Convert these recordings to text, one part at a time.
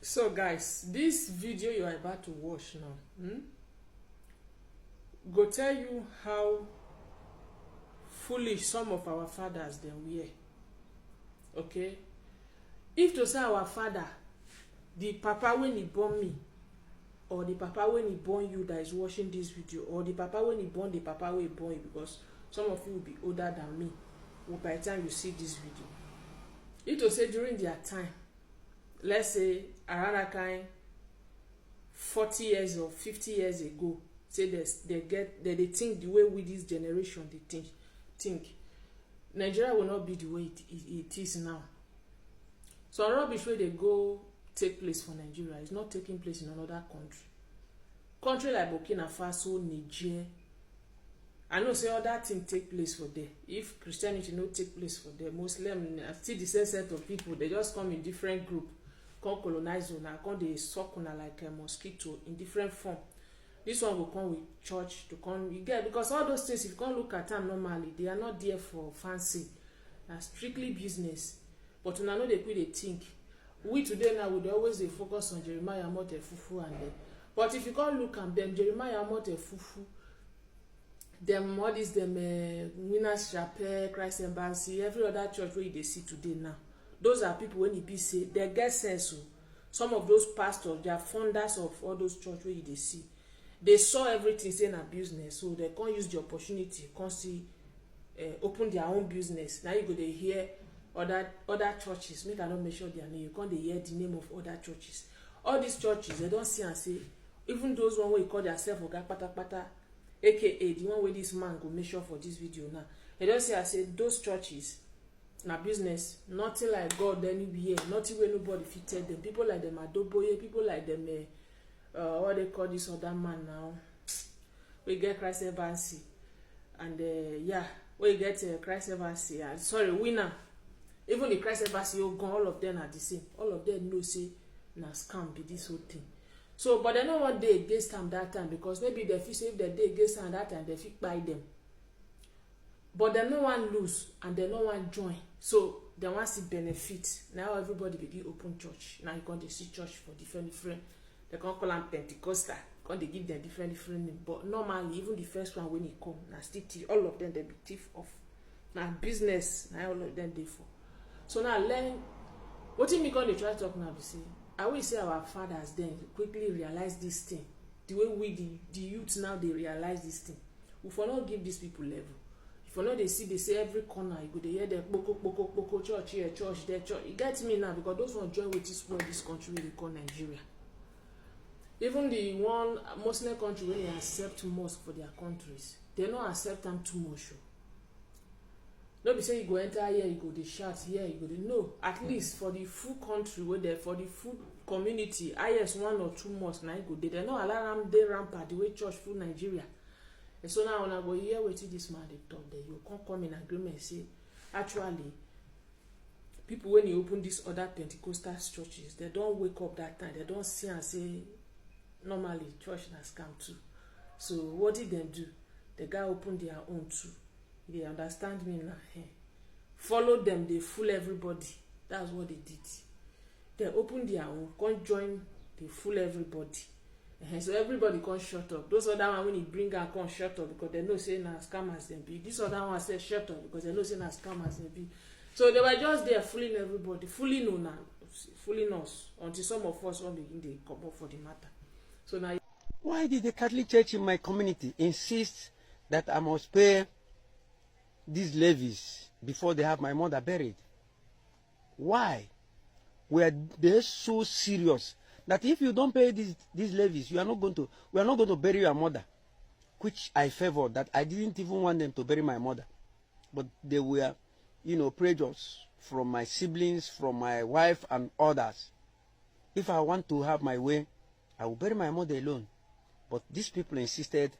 So guys, this video you are about to watch now go tell you how foolish some of our fathers them were. Okay, if to say our father, the papa when he born me, or the papa when he born you that is watching this video, or the papa when he born the papa when he born you, because some of you will be older than me by the time you see this video. If to say during their time, let's say around that kind 40 years or 50 years ago, say they think the way we this generation they think Nigeria will not be the way it is now. So rubbish where they go take place for Nigeria is not taking place in another country like Burkina Faso, Niger. I know say all that thing take place for there. If Christianity no take place for there, Muslim still the same set of people, they just come in different group, come colonize una, come they suck una like a mosquito in different form. This one will come with church to come you get, because all those things if you can't look at them normally, they are not there for fancy. That's strictly business. But una know they quit they think. We today now would always they focus on Jeremiah Mote Fufu and them. But if you can't look at them, Jeremiah Mote Fufu, them all this them Winners Chapel, Christ Embassy, every other church where they see today now. Those are people when you be say they get sense. So some of those pastors, they are founders of all those church where they see. They saw everything saying a business, so they can't use the opportunity, can't see open their own business. Now you go to hear other churches. Make I not mention their name. You can't hear the name of other churches. All these churches they don't see and say. Even those one where you call themselves Oga Pata Pata, aka the one where this man go measure for this video now. They don't see and say those churches na business, nothing like God anywhere, nothing where nobody fitted them. People like them Adoboye, people like them what they call this other man now. We get Christ Embassy, and yeah, we get Christ Embassy. Sorry, Winner. Even the Christ Embassy, all of them are the same. All of them know say na scam be this whole thing. So, but they know what they against them that time, because maybe they feel say if they against them that time, they fit buy them. But they no one lose and they no one join. So they want to benefit. Now everybody begin open church. Now you can't see church for different. They can't call them Pentecostal. Can't they give them different names? But normally, even the first one when he come, now still all of them they be thief of. Now business, now all of them they for. So now learn. What if me can they try to talk now? Be say, I will say our fathers then quickly realize this thing. The way we the youth now they realize this thing. We for not give these people level. If you know they say every corner, you go they hear the boko church here, church there, church. You get me now, because those one join with this this country they call Nigeria. Even the one Muslim country when they accept mosque for their countries, they don't accept them too much. No be say you go enter here, you go they shout here, you go they no. At least for the full country where they for the full community, IS 1 or 2 mosques now you go they don't allow them they rampart the way church full Nigeria. And so now when I go here waiting this man they talk there, you can't come in agreement and say actually people when you open these other Pentecostal churches, they don't wake up that time, they don't see and say normally church has come too. So what did they do? The guy opened their own too. They understand me now. Follow them, they fool everybody. That's what they did. They opened their own, can't join, they fool everybody. So everybody can't shut up. Those other one when you bring out can't shut up because they know say na scammers them be. This other one say shut up because they know say na scammers them be. So they were just there fooling everybody, fooling us until some of us won't begin to come up for the matter. So now, why did the Catholic Church in my community insist that I must pay these levies before they have my mother buried? Why? Were they so serious that if you don't pay these levies, we are not going to bury your mother? Which I favor, that I didn't even want them to bury my mother. But they were, pressures from my siblings, from my wife and others. If I want to have my way, I will bury my mother alone. But these people insisted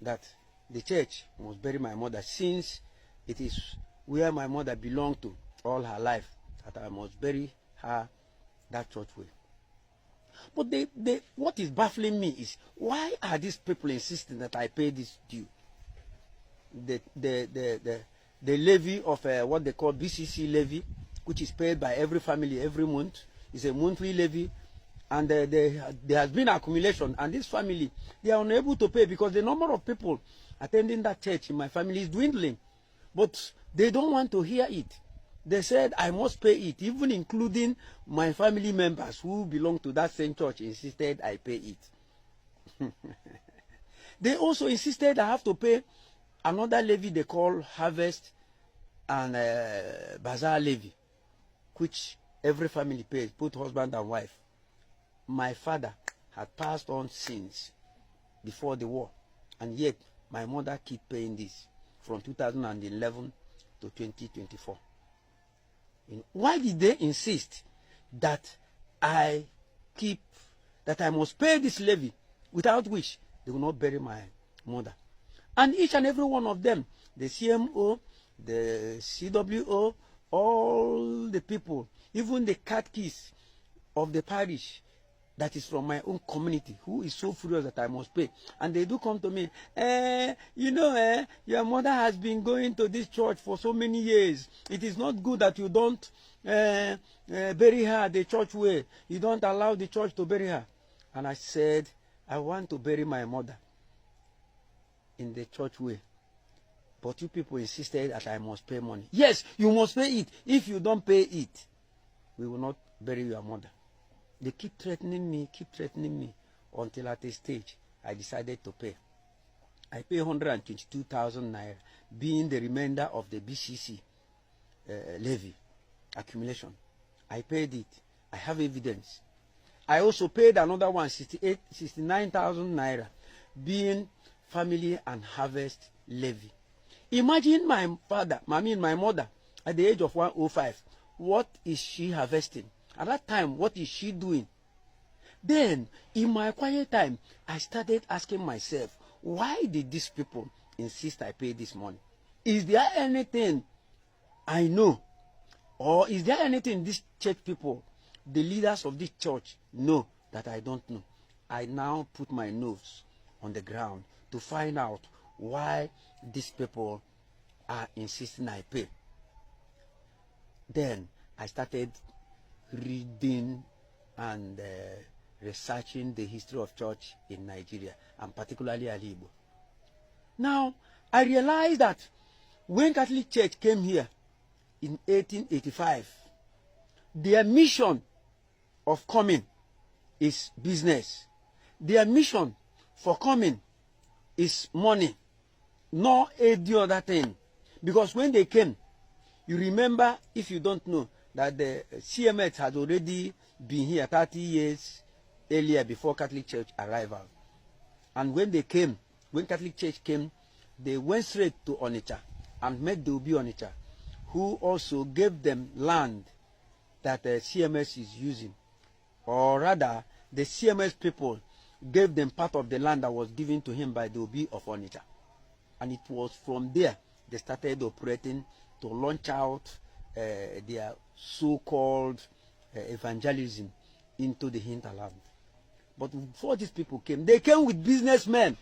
that the church must bury my mother, since it is where my mother belonged to all her life, that I must bury her that church way. But what is baffling me is, why are these people insisting that I pay this due? The levy of what they call BCC levy, which is paid by every family every month, is a monthly levy and there has been accumulation, and this family, they are unable to pay because the number of people attending that church in my family is dwindling. But they don't want to hear it. They said I must pay it, even including my family members who belong to that same church insisted I pay it. They also insisted I have to pay another levy they call harvest and bazaar levy, which every family pays, both husband and wife. My father had passed on since before the war, and yet my mother keep paying this from 2011 to 2024. Why did they insist that I must pay this levy, without which they will not bury my mother? And each and every one of them, the CMO, the CWO, all the people, even the catechist of the parish that is from my own community, who is so furious that I must pay. And they do come to me, your mother has been going to this church for so many years. It is not good that you don't bury her the church way. You don't allow the church to bury her. And I said, I want to bury my mother in the church way. But you people insisted that I must pay money. Yes, you must pay it. If you don't pay it, we will not bury your mother. They keep threatening me, until at a stage I decided to pay. I pay 122,000 naira, being the remainder of the BCC levy accumulation. I paid it. I have evidence. I also paid another one, 69,000 naira, being family and harvest levy. Imagine my mother, at the age of 105, what is she harvesting? At that time, what is she doing? Then, in my quiet time, I started asking myself, why did these people insist I pay this money? Is there anything I know? Or is there anything these church people, the leaders of this church, know that I don't know? I now put my nose on the ground to find out why these people are insisting I pay. Then I started reading and researching the history of church in Nigeria, and particularly Alibo. Now, I realized that when Catholic Church came here in 1885, their mission of coming is business. Their mission for coming is money, not any other thing. Because when they came, you remember, if you don't know, that the CMS had already been here 30 years earlier before Catholic Church arrival. And when they came, when Catholic Church came, they went straight to Onitsha and met the Obi Onitsha, who also gave them land that the CMS is using. Or rather, the CMS people gave them part of the land that was given to him by the Obi of Onitsha. And it was from there they started operating to launch out their so-called evangelism into the hinterland. But before these people came, they came with businessmen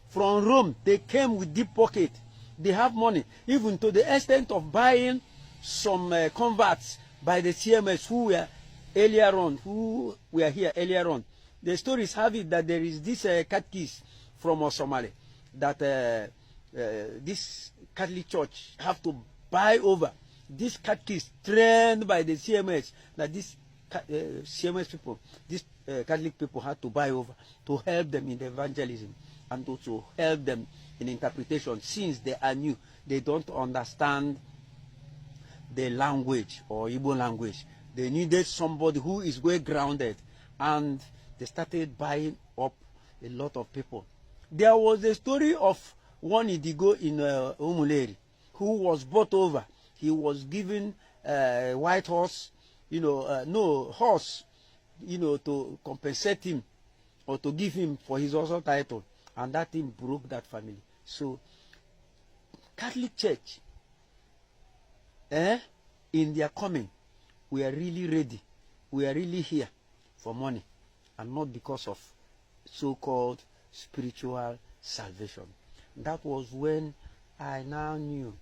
from Rome. They came with deep pocket. They have money, even to the extent of buying some converts by the CMS who were earlier on, who were here earlier on. The stories have it that there is this catechist from Somalia that this Catholic Church have to buy over. This catechist trained by the CMS, that this CMS people, these Catholic people had to buy over to help them in the evangelism and also help them in interpretation, since they are new. They don't understand the language or Igbo language. They needed somebody who is well grounded, and they started buying up a lot of people. There was a story of one Idigo in Umuleri who was bought over. He was given a white horse, horse, to compensate him or to give him for his also title, and that thing broke that family. So, Catholic Church, in their coming, we are really ready. We are really here for money, and not because of so-called spiritual salvation. That was when I now knew,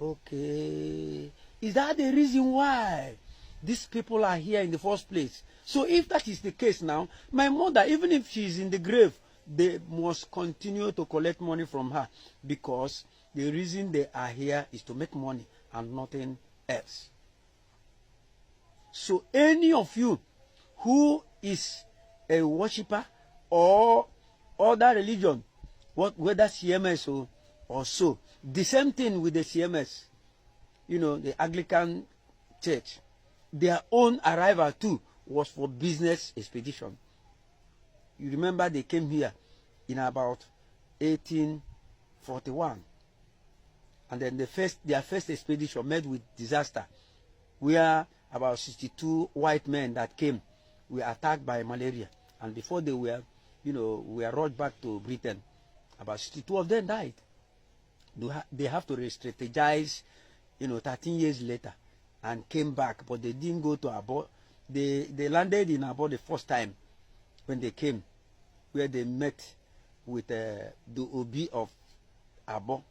okay, is that the reason why these people are here in the first place. So if that is the case now, my mother, even if she is in the grave, they must continue to collect money from her, because the reason they are here is to make money and nothing else. So any of you who is a worshipper or other religion, whether CMS or so, the same thing with the CMS, you know, the Anglican Church, their own arrival too was for business expedition. You remember they came here in about 1841, and then their first expedition met with disaster, where about 62 white men that came were attacked by malaria, and before they were, were rushed back to Britain, about 62 of them died. They have to re-strategize, 13 years later, and came back, but they didn't go to Abo. They landed in Abo the first time when they came, where they met with the Obi of Abo,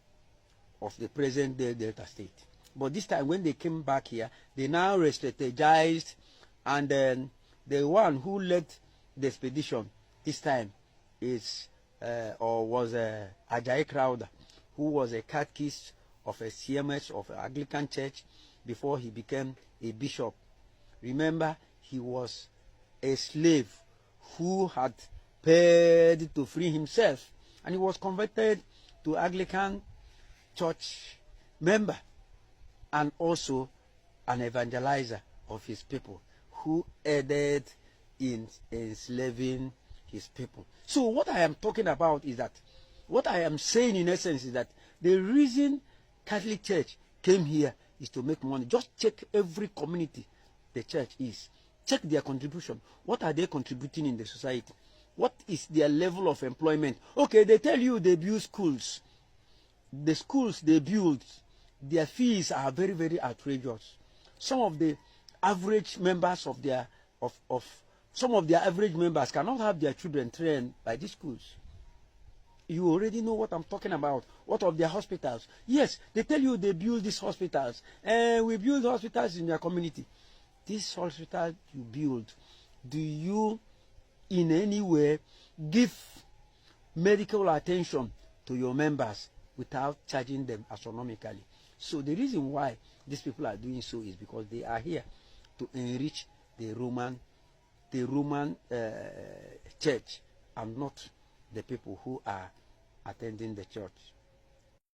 of the present day Delta State. But this time when they came back here, they now re-strategized, and then the one who led the expedition this time is was Ajayi Crowther, who was a catechist of a CMS of an Anglican Church before he became a bishop. Remember, he was a slave who had paid to free himself, and he was converted to Anglican Church member, and also an evangelizer of his people who aided in enslaving his people. So what I am talking about is that, what I am saying in essence is that the reason Catholic Church came here is to make money. Just check every community the church is. Check their contribution. What are they contributing in the society? What is their level of employment? Okay, they tell you they build schools. The schools they build, their fees are very, very outrageous. Some of the average members of their some of their average members cannot have their children trained by these schools. You already know what I'm talking about. What of their hospitals? Yes, they tell you they build these hospitals, and we build hospitals in their community. This hospital you build, do you in any way give medical attention to your members without charging them astronomically? So the reason why these people are doing so is because they are here to enrich the Roman church, and not the people who are attending the church.